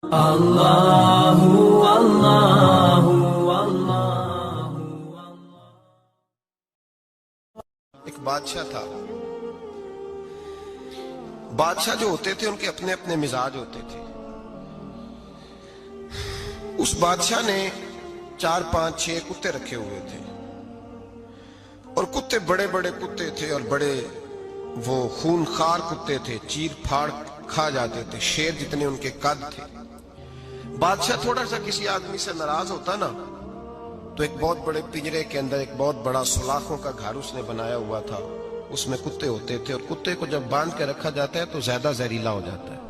اللہ اللہ اللہ۔ ایک بادشاہ تھا۔ بادشاہ جو ہوتے تھے ان کے اپنے اپنے مزاج ہوتے تھے۔ اس بادشاہ نے 4 5 6 کتے رکھے ہوئے تھے، اور کتے بڑے بڑے کتے تھے، اور بڑے وہ خونخوار کتے تھے، چیر پھاڑ کھا جاتے تھے، شیر جتنے ان کے قد تھے۔ بادشاہ تھوڑا سا کسی آدمی سے ناراض ہوتا نا تو ایک بہت بڑے پنجرے کے اندر ایک بہت بڑا سلاخوں کا گھر اس نے بنایا ہوا تھا، اس میں کتے ہوتے تھے، اور کتے کو جب باندھ کے رکھا جاتا ہے تو زیادہ زہریلا ہو جاتا ہے،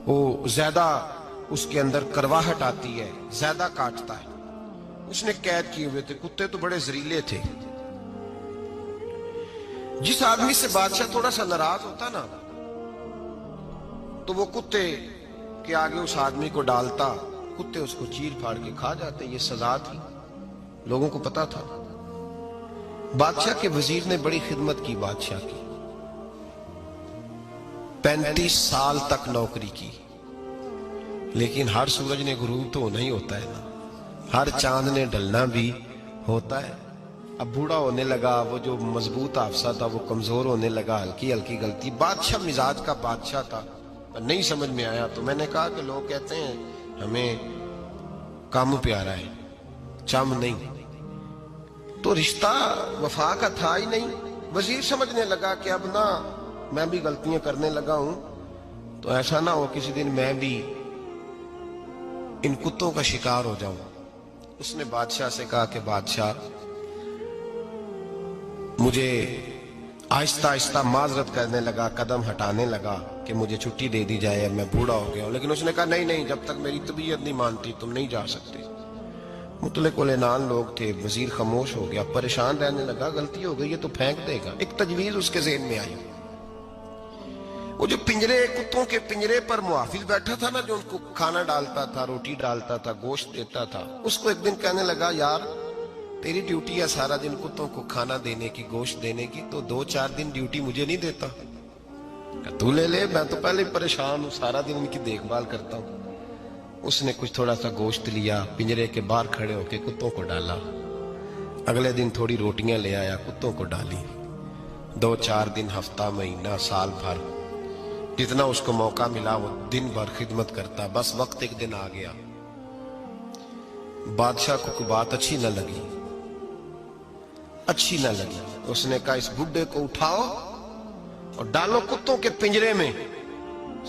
وہ زیادہ اس کے اندر کرواہٹ آتی ہے، زیادہ کاٹتا ہے۔ اس نے قید کیے ہوئے تھے، کتے تو بڑے زہریلے تھے۔ جس آدمی سے بادشاہ تھوڑا سا ناراض ہوتا نا تو وہ کتے کے آگے اس آدمی کو ڈالتا، کتے اس کو چیر پھاڑ کے کھا جاتے۔ یہ سزا تھی، لوگوں کو پتا تھا۔ بادشاہ کے وزیر نے بڑی خدمت کی بادشاہ کی، 35 سال تک نوکری کی، لیکن ہر سورج نے غروب تو ہونا ہی ہوتا ہے نا، ہر چاند نے ڈلنا بھی ہوتا ہے۔ اب بوڑھا ہونے لگا، وہ جو مضبوط حافظہ تھا وہ کمزور ہونے لگا، ہلکی ہلکی غلطی۔ بادشاہ مزاج کا بادشاہ تھا، نہیں سمجھ میں آیا تو میں نے کہا کہ لوگ کہتے ہیں ہمیں کام پیارا ہے، چم نہیں، تو رشتہ وفا کا تھا ہی نہیں۔ وزیر سمجھنے لگا کہ اب نہ میں بھی غلطیاں کرنے لگا ہوں تو ایسا نہ ہو کسی دن میں بھی ان کتوں کا شکار ہو جاؤں۔ اس نے بادشاہ سے کہا کہ بادشاہ مجھے آہستہ آہستہ معذرت کرنے لگا، قدم ہٹانے لگا کہ مجھے چھٹی دے دی جائے، اب میں بوڑھا ہو گیا ہوں۔ لیکن اس نے کہا نہیں نہیں، جب تک میری طبیعت نہیں مانتی تم نہیں جا سکتے۔ مطلق العنان لوگ تھے، وزیر خاموش ہو گیا، پریشان رہنے لگا، غلطی ہو گئی ہے تو پھینک دے گا۔ ایک تجویز اس کے ذہن میں آئی، وہ جو پنجرے کتوں کے پنجرے پر محافظ بیٹھا تھا نا، جو ان کو کھانا ڈالتا تھا، روٹی ڈالتا تھا، گوشت دیتا تھا، اس کو ایک دن کہنے لگا یار تیری ڈیوٹی ہے سارا دن کتوں کو کھانا دینے کی، گوشت دینے کی، تو 2 4 دن ڈیوٹی مجھے نہیں دیتا؟ تو لے لے، میں تو پہلے پریشان ہوں، سارا دن ان کی دیکھ بھال کرتا ہوں۔ اس نے کچھ تھوڑا سا گوشت لیا، پنجرے کے باہر کھڑے ہو کے کتوں کو ڈالا۔ اگلے دن تھوڑی روٹیاں لے آیا، کتوں کو ڈالی۔ 2 4 دن، ہفتہ، مہینہ، سال بھر، جتنا اس کو موقع ملا وہ دن بھر خدمت کرتا۔ بس وقت ایک دن آ گیا، بادشاہ کو کوئی بات اچھی نہ لگی۔ اس نے کہا اس بڈھے کو اٹھاؤ اور ڈالو کتوں کے پنجرے میں،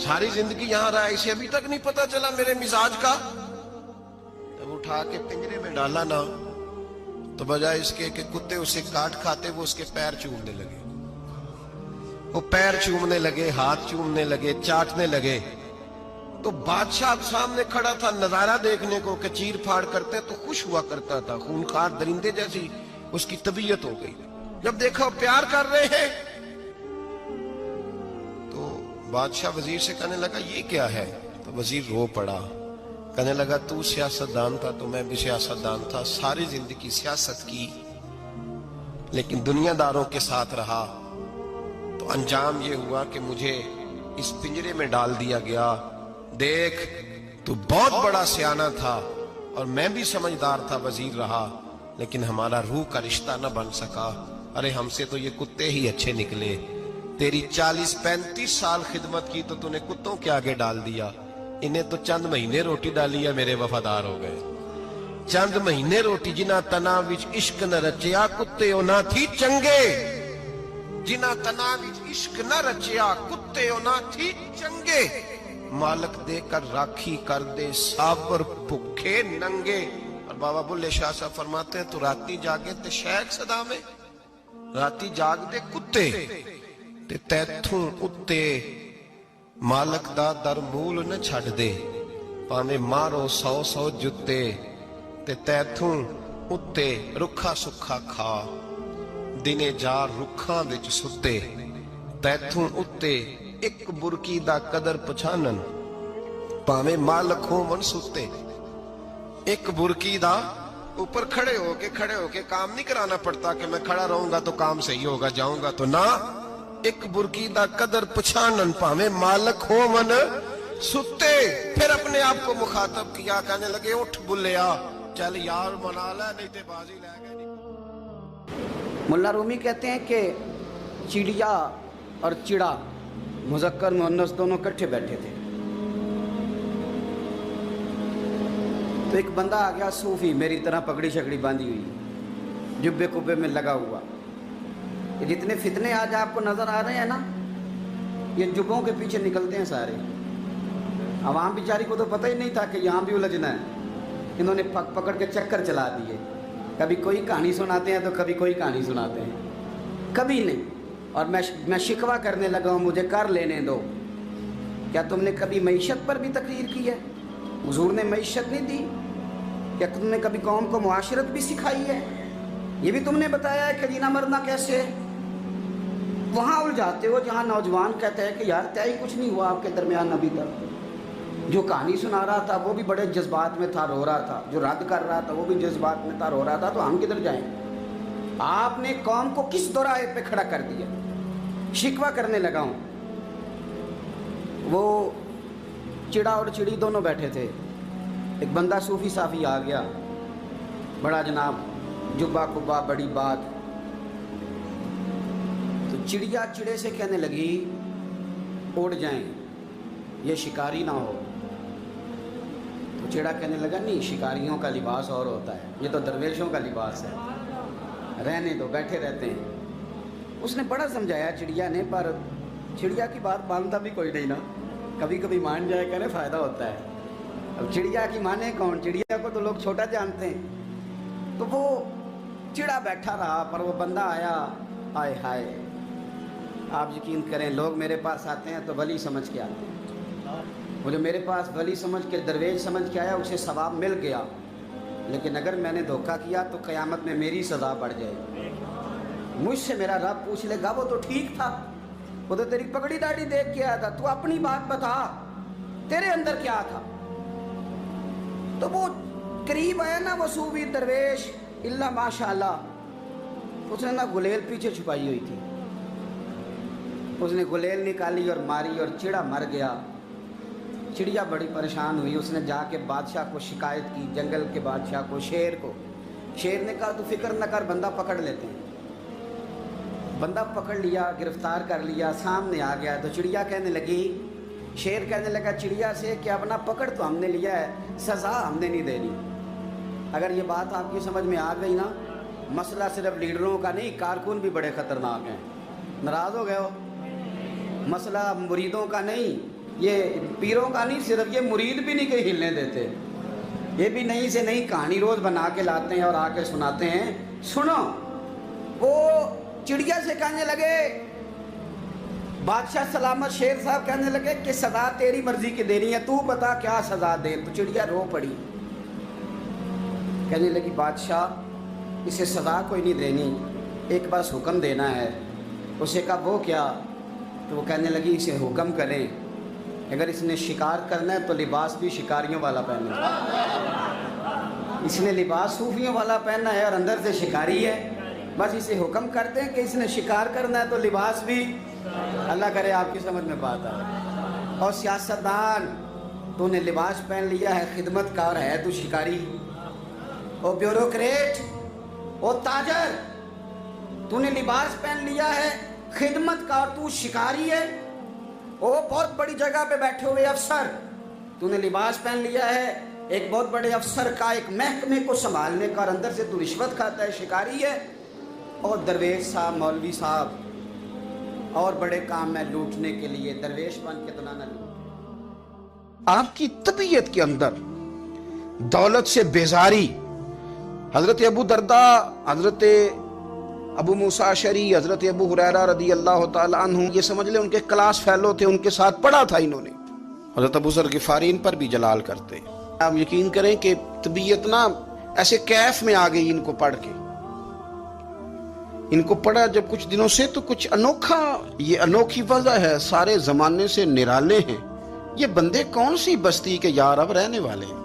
ساری زندگی یہاں رہا، اسے ابھی تک نہیں پتا چلا میرے مزاج کا۔ جب اٹھا کے پنجرے میں ڈالا نا تو بجائے اس کے کہ کتے اسے کاٹ کھاتے، وہ اس کے پیر چومنے لگے، وہ پیر چومنے لگے، ہاتھ چومنے لگے، چاٹنے لگے۔ تو بادشاہ سامنے کھڑا تھا نظارہ دیکھنے کو کہ چیر پھاڑ کرتے تو خوش ہوا کرتا تھا، خونخوار درندے جیسی اس کی طبیعت ہو گئی۔ جب دیکھا وہ پیار کر رہے ہیں تو بادشاہ وزیر سے کہنے لگا یہ کیا ہے؟ تو وزیر رو پڑا، کہنے لگا تو سیاستدان تھا تو میں بھی سیاستدان تھا، ساری زندگی سیاست کی، لیکن دنیا داروں کے ساتھ رہا تو انجام یہ ہوا کہ مجھے اس پنجرے میں ڈال دیا گیا۔ دیکھ تو بہت بڑا سیانہ تھا اور میں بھی سمجھدار تھا، وزیر رہا، لیکن ہمارا روح کا رشتہ نہ بن سکا۔ ارے ہم سے تو یہ کتے ہی اچھے نکلے، تیری 40 35 سال خدمت کی تو نے کتوں کے آگے ڈال دیا، انہیں تو چند مہینے روٹی ڈالی ہے، میرے وفادار ہو گئے۔ چند مہینے روٹی، جنہ تنا وچ عشق نہ رچیا کتے نہ تھی چنگے، جنہ تنا وچ عشق نہ رچیا کتے نہ تھی چنگے، مالک دے کر راکھی کر دے سابر بھکھے ننگے۔ اور بابا بلے شاہ صاحب فرماتے ہیں تو راتی جاگے تے شیخ صدا میں، راتی جاگ دے کتے تے تیتھوں اتے مالک دا در مول نہ چھڑ دے، پاویں مارو 100 100 جتے تے تیتھوں اتے رکھا سکھا کھا، دنے جار رکھاں وچ ستے، تیتھوں اتے ایک برکی دا قدر پچھانن، پاویں مالک ہو من ستے۔ ایک برکی دا اوپر کھڑے ہو کے کام نہیں کرانا پڑتا کہ میں کھڑا رہوں گا تو کام صحیح ہوگا، جاؤں گا تو نہ، ایک برکی دا قدر پچھانن، پاویں مالک ہو من सुते फिर अपने आप को मुखातब किया, कहने लगे उठ बुल्लिया, चल यार मना ले नहीं ते बाजी ले गए। मुल्ला रूमी कहते हैं कि चिड़िया और चिड़ा मुज़क्कर मुअन्नस दोनों इकट्ठे बैठे थे। तो एक बंदा आ गया सूफी, मेरी तरह पगड़ी शकड़ी बांधी हुई, जुब्बे कुब्बे में लगा हुआ। ये जितने फितने आज आपको नज़र आ रहे हैं ना, ये जुब्बों के पीछे निकलते हैं सारे। आवाम बेचारी को तो पता ही नहीं था कि यहाँ भी उलझना है। इन्होंने पकड़ के चक्कर चला दिए, कभी कोई कहानी सुनाते हैं तो कभी कोई कहानी सुनाते हैं, कभी नहीं। और मैं शिकवा करने लगा हूँ, मुझे कर लेने दो। क्या तुमने कभी मईशत पर भी तकरीर की है? हुजूर ने मईशत नहीं दी? क्या तुमने कभी कौम को मुआशरत भी सिखाई है? ये भी तुमने बताया है कि जीना मरना कैसे है? वहाँ उलझाते हो जहाँ नौजवान कहते हैं कि यार तय कुछ नहीं हुआ आपके दरमियान अभी तक। जो कहानी सुना रहा था वो भी बड़े जज्बात में था, रो रहा था। जो रद्द कर रहा था वो भी जज्बात में था, रो रहा था। तो हम किधर जाएं? आपने कौम को किस दोराहे पे खड़ा कर दिया? शिकवा करने लगा हूँ। वो चिड़ा और चिड़ी दोनों बैठे थे। एक बंदा सूफी साफी आ गया, बड़ा जनाब, जुब्बा कुब्बा, बड़ी बात। तो चिड़िया चिड़े से कहने लगी उड़ जाएं, ये शिकारी ना हो। तो चिड़ा कहने लगा नहीं, शिकारियों का लिबास और होता है, ये तो दरवेशों का लिबास है, रहने दो, बैठे रहते हैं। उसने बड़ा समझाया चिड़िया ने, पर चिड़िया की बात मानता भी कोई नहीं ना। कभी कभी मान जाए करे फ़ायदा होता है। अब चिड़िया की माने कौन? चिड़िया को तो लोग छोटा जानते हैं। तो वो चिड़ा बैठा रहा, पर वो बंदा आया, आए हाय, आप यकीन करें लोग मेरे पास आते हैं तो वली समझ के आते हैं। वो जो मेरे पास वली समझ के, दरवेश समझ के आया, उसे सवाब मिल गया। लेकिन अगर मैंने धोखा किया तो क़यामत में मेरी सज़ा बढ़ जाएगी। मुझसे मेरा रब पूछ लेगा वो तो ठीक था, वो तो तेरी पगड़ी दाढ़ी देख के आया था, तू अपनी बात बता, तेरे अंदर क्या था? तो वो करीब आया ना वो सूफी दरवेश, इल्ला माशाअल्लाह, उसने ना गुलेल पीछे छुपाई हुई थी, उसने गुलेल निकाली और मारी और चिड़ा मर गया। चिड़िया बड़ी परेशान हुई, उसने जाके बादशाह को शिकायत की, जंगल के बादशाह को, शेर को। शेर ने कहा तू फिक्र न कर, बंदा पकड़ लेते हैं। बंदा पकड़ लिया, गिरफ्तार कर लिया, सामने आ गया। तो चिड़िया कहने लगी, शेर कहने लगा चिड़िया से कि अब ना पकड़ तो हमने लिया है, सज़ा हमने नहीं देनी। अगर ये बात आपकी समझ में आ गई ना, मसला सिर्फ लीडरों का नहीं, कारकुन भी बड़े ख़तरनाक हैं। नाराज़ हो गए हो? मसला मुरीदों का नहीं, ये पीरों का नहीं, सिर्फ ये मुरीद भी नहीं कहीं हिलने देते। ये भी नई से नई कहानी रोज़ बना के लाते हैं और आके सुनाते हैं। सुनो, वो चिड़िया से कहने लगे, बादशाह सलामत शेर साहब कहने लगे कि सज़ा तेरी मर्जी की देनी है, तू बता क्या सज़ा दे। तो चिड़िया रो पड़ी, कहने लगी बादशाह इसे सज़ा कोई नहीं देनी, एक बस हुक्म देना है। उसे कहा वो क्या? तो वो कहने लगी इसे हुक्म करें, अगर इसने शिकार करना है तो लिबास भी शिकारियों वाला पहने। इसने लिबास सूफियों वाला पहनना है और अंदर से शिकारी है। बस इसे हुक्म करते हैं कि इसने शिकार करना है तो लिबास भी, अल्लाह करे आपकी समझ में बात आए। और सियासतदान, तूने लिबास पहन लिया है, खिदमतकार है तू शिकारी। और ब्यूरोक्रेट, ओ ताजर, तूने लिबास पहन लिया है, खिदमतकार, तू शिकारी है। ओ बहुत बड़ी जगह पे बैठे हुए अफसर, तूने लिबास पहन लिया है एक बहुत बड़े अफसर का, एक महकमे को संभालने का, और अंदर से तू रिश्वत खाता है, शिकारी है। और दरवेश साहब, मौलवी साहब और बड़े काम में लूटने के लिए दरवेश बन के तो ना लूट। आपकी तबीयत के अंदर दौलत से बेजारी, हजरत अबू दरदा, हजरत अबू मूसा अशरी, हजरत अबू हुरैरा रदी अल्लाह ताला अन्हु, ये समझ ले उनके क्लास फेलो थे, उनके साथ पढ़ा था इन्होंने। हजरत अबू ज़र गिफ़ारी इन पर भी जलाल करते। आप यकीन करें कि तबीयत ना ऐसे कैफ में आ गई इनको पढ़ के। इनको पढ़ा जब कुछ दिनों से, तो कुछ अनोखा, ये अनोखी वजह है, सारे जमाने से निराले हैं ये बंदे। कौन सी बस्ती के यार अब रहने वाले हैं,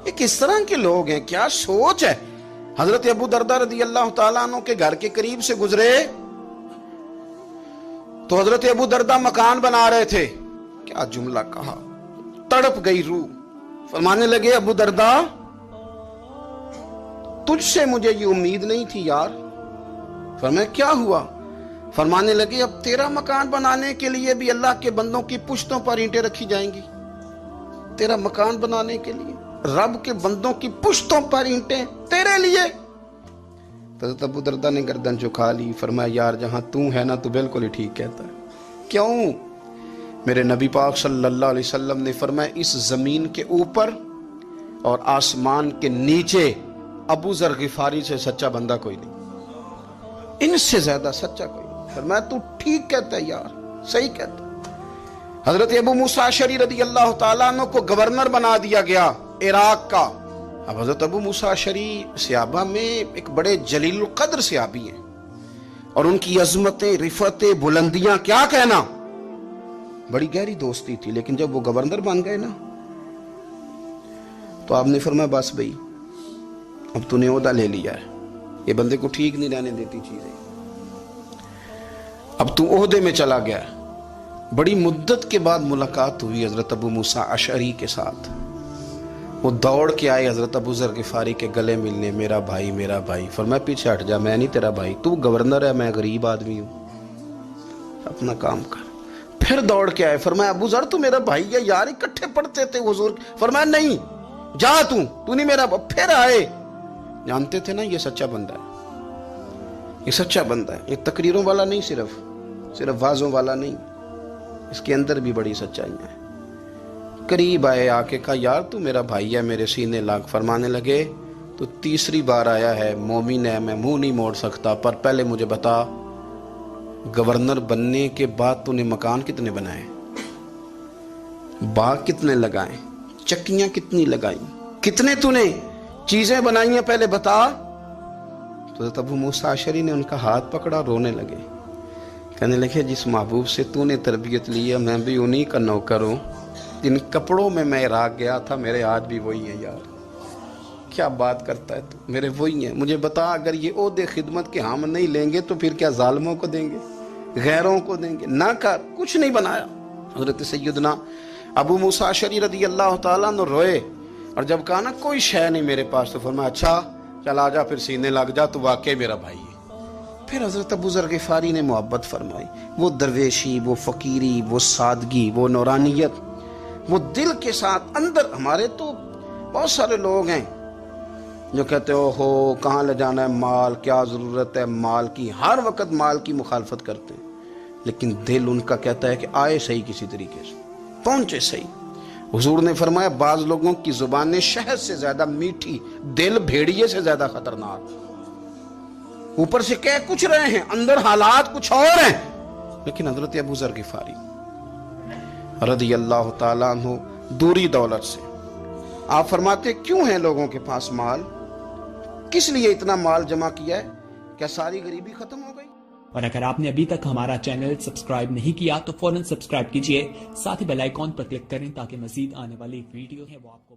ये किस तरह के लोग हैं, क्या सोच है। हजरत अबू दरदा रदी अल्लाह ताला अन्हु के घर के करीब से गुजरे तो हजरत अबू दरदा मकान बना रहे थे। क्या जुमला कहा, तड़प गई रूह। फरमाने लगे अबू दरदा, तुझसे मुझे ये उम्मीद नहीं थी यार। फरमाया क्या हुआ? फरमाने लगे अब तेरा मकान बनाने के लिए भी अल्लाह के बंदों की पुश्तों पर ईंटें रखी जाएंगी। तेरा मकान बनाने के लिए रब के बंदों की पुश्तों पर ईंटें तेरे लिए। तो अबू दरदा ने गर्दन झुका ली। फरमाया यार जहां तू है ना, तू बिल्कुल ही ठीक कहता है। क्यों? मेरे नबी पाक सल्लल्लाहु अलैहि वसल्लम ने फरमाया इस जमीन के ऊपर और आसमान के नीचे अबू जर गिफारी से सच्चा बंदा कोई नहीं, इनसे ज्यादा सच्चा कोई नहीं। फरमाया तू ठीक कहता है यार, सही कहता है। हजरत अबू मूसा अशरी रदी अल्लाह तआला अन्हु को गवर्नर बना दिया गया इराक का। अब हजरत अबू मूसा अशरी सहाबा में एक बड़े जलील कद्र सहाबी हैं और उनकी अजमतें, रिफतें, बुलंदियां क्या कहना, बड़ी गहरी दोस्ती थी। लेकिन जब वो गवर्नर बन गए ना, तो आपने फरमाया बस भाई अब तूने ओहदा ले लिया है, ये बंदे को ठीक नहीं रहने देती चीजें, अब तू ओहदे में चला गया। बड़ी मुद्दत के बाद मुलाकात हुई हजरत अबू मूसा अशरी के साथ। वो दौड़ के आए हजरत अबू जर गिफारी के गले मिलने, मेरा भाई मेरा भाई। फरमाया पीछे हट जा, मैं नहीं तेरा भाई, तू गवर्नर है, मैं गरीब आदमी हूं, अपना काम कर। फिर दौड़ के आए, फरमाया अबू जर तू मेरा भाई है यार, इकट्ठे पढ़ते थे हुजूर। फरमाया नहीं जा, तू नहीं मेरा। फिर आए, जानते थे ना ये सच्चा बंदा है, ये सच्चा बंदा है, ये तकरीरों वाला नहीं, सिर्फ वाजों वाला नहीं, इसके अंदर भी बड़ी सच्चाइयां हैं। करीब आए, आके कहा यार तू मेरा भाई है, मेरे सीने लाग। फरमाने लगे तो तीसरी बार आया है, मोमिन है, मैं मुंह नहीं मोड़ सकता, पर पहले मुझे बता गवर्नर बनने के बाद तूने मकान कितने बनाए, बाग कितने लगाए, चक्कियां कितनी लगाई, कितने तूने चीजें बनाई हैं, पहले बता। तो अबू मूसा अशरी ने उनका हाथ पकड़ा, रोने लगे, कहने लगे जिस महबूब से तूने तरबियत ली है मैं भी उन्हीं का नौकर हूं, जिन कपड़ों में मैं राग गया था मेरे आज भी वही है यार। क्या बात करता है तू, मेरे वही है। मुझे बता अगर ये ओहदे खिदमत के हम नहीं लेंगे तो फिर क्या जालिमों को देंगे, गैरों को देंगे? ना कर, कुछ नहीं बनाया। हजरत सैयदना अबू मूसा अशरी रदी अल्लाह तआला अन्हु रोए, और जब कहा ना कोई शय नहीं मेरे पास, तो फरमाया अच्छा चल आ जा, फिर सीने लग जा, तू वाकई मेरा भाई है। फिर हजरत अबू जर गिफारी ने मोहब्बत फरमाई, वो दरवेशी, वो फकीरी, वो सादगी, वो नौरानियत, वो दिल के साथ अंदर। हमारे तो बहुत सारे लोग हैं जो कहते हो कहाँ ले जाना है माल, क्या ज़रूरत है माल की, हर वक्त माल की मुखालफत करते हैं, लेकिन दिल उनका कहता है कि आए सही, किसी तरीके से पहुंचे सही। हुजूर ने फरमाया बाज लोगों की जुबानें शहद से ज्यादा मीठी, दिल भेड़िए से ज्यादा खतरनाक। ऊपर से कह कुछ रहे हैं, अंदर हालात कुछ और हैं। लेकिन हजरत अबू जर गिफारी रज़ी अल्लाह ताला अन्हु दूरी दौलत से, आप फरमाते क्यों है लोगों के पास माल, किस लिए इतना माल जमा किया है, क्या सारी गरीबी खत्म हो गई? और अगर आपने अभी तक हमारा चैनल सब्सक्राइब नहीं किया तो फौरन सब्सक्राइब कीजिए, साथ ही बेल आइकॉन पर क्लिक करें ताकि मजीद आने वाली वीडियो है वो आपको